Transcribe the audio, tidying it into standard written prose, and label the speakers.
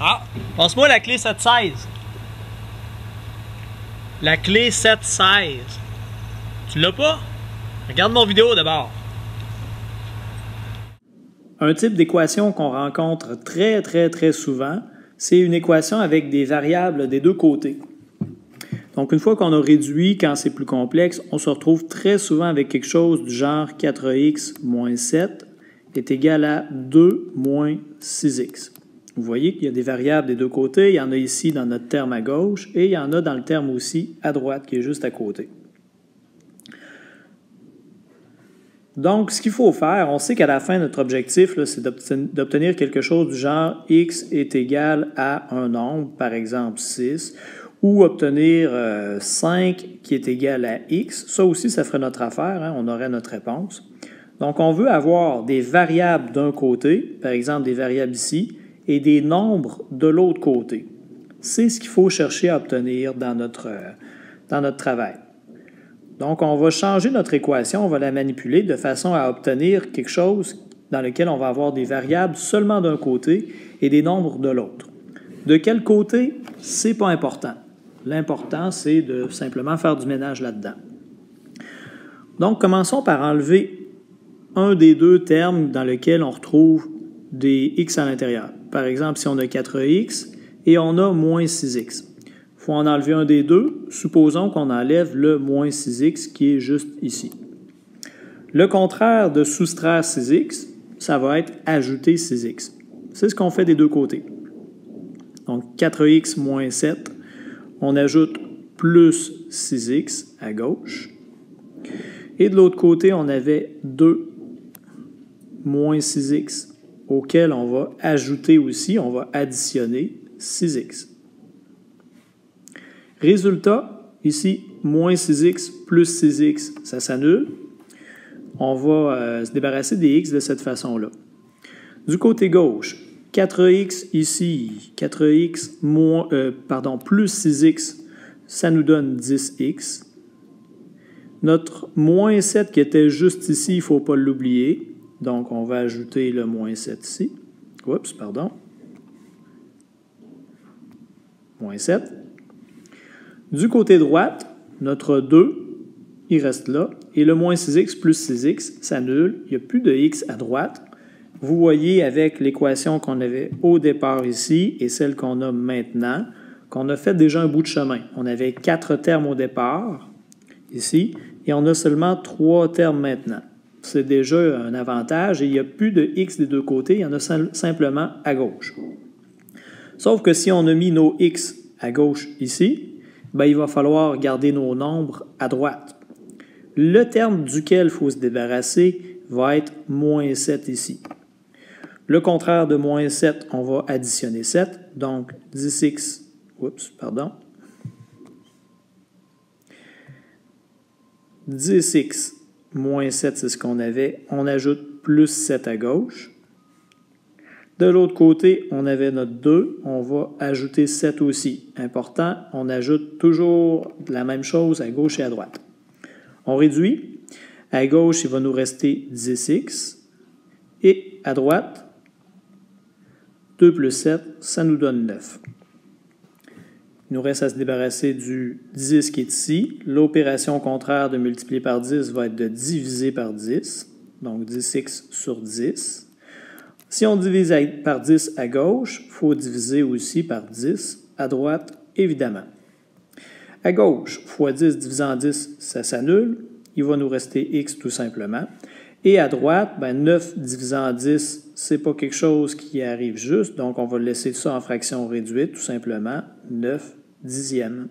Speaker 1: Ah, passe-moi la clé 716. La clé 716. Tu l'as pas? Regarde mon vidéo d'abord.
Speaker 2: Un type d'équation qu'on rencontre très souvent, c'est une équation avec des variables des deux côtés. Donc, une fois qu'on a réduit, quand c'est plus complexe, on se retrouve très souvent avec quelque chose du genre 4x moins 7 est égal à 2 moins 6x. Vous voyez qu'il y a des variables des deux côtés. Il y en a ici dans notre terme à gauche et il y en a dans le terme aussi à droite qui est juste à côté. Donc, ce qu'il faut faire, on sait qu'à la fin, notre objectif, c'est d'obtenir quelque chose du genre x est égal à un nombre, par exemple 6, ou obtenir 5 qui est égal à x. Ça aussi, ça ferait notre affaire, hein? On aurait notre réponse. Donc, on veut avoir des variables d'un côté, par exemple des variables ici, et des nombres de l'autre côté. C'est ce qu'il faut chercher à obtenir dans notre travail. Donc, on va changer notre équation, on va la manipuler de façon à obtenir quelque chose dans lequel on va avoir des variables seulement d'un côté et des nombres de l'autre. De quel côté? C'est pas important. L'important, c'est de simplement faire du ménage là-dedans. Donc, commençons par enlever un des deux termes dans lequel on retrouve des x à l'intérieur. Par exemple, si on a 4x et on a moins 6x. Il faut en enlever un des deux. Supposons qu'on enlève le moins 6x qui est juste ici. Le contraire de soustraire 6x, ça va être ajouter 6x. C'est ce qu'on fait des deux côtés. Donc 4x moins 7, on ajoute plus 6x à gauche. Et de l'autre côté, on avait 2 moins 6x auquel on va ajouter aussi, on va additionner 6x. Résultat, ici, moins 6x plus 6x, ça s'annule. On va se débarrasser des x de cette façon-là. Du côté gauche, 4x ici, 4x plus 6x, ça nous donne 10x. Notre moins 7 qui était juste ici, il ne faut pas l'oublier. Donc, on va ajouter le moins 7 ici. Oups, pardon. Moins 7. Du côté droite, notre 2, il reste là. Et le moins 6x plus 6x s'annule. Il n'y a plus de x à droite. Vous voyez avec l'équation qu'on avait au départ ici et celle qu'on a maintenant, qu'on a fait déjà un bout de chemin. On avait 4 termes au départ, ici, et on a seulement 3 termes maintenant. C'est déjà un avantage et il n'y a plus de x des deux côtés, il y en a simplement à gauche. Sauf que si on a mis nos x à gauche ici, ben, il va falloir garder nos nombres à droite. Le terme duquel il faut se débarrasser va être moins 7 ici. Le contraire de moins 7, on va additionner 7, donc 10x, 10x moins 7, c'est ce qu'on avait. On ajoute plus 7 à gauche. De l'autre côté, on avait notre 2. On va ajouter 7 aussi. Important, on ajoute toujours la même chose à gauche et à droite. On réduit. À gauche, il va nous rester 10x. Et à droite, 2 plus 7, ça nous donne 9. Il nous reste à se débarrasser du 10 qui est ici. L'opération contraire de multiplier par 10 va être de diviser par 10. Donc 10x sur 10. Si on divise par 10 à gauche, il faut diviser aussi par 10 à droite, évidemment. À gauche, fois 10 divisé en 10, ça s'annule. Il va nous rester x tout simplement. Et à droite, 9 divisé en 10, ce n'est pas quelque chose qui arrive juste. Donc, on va laisser ça en fraction réduite, tout simplement 9 dixièmes.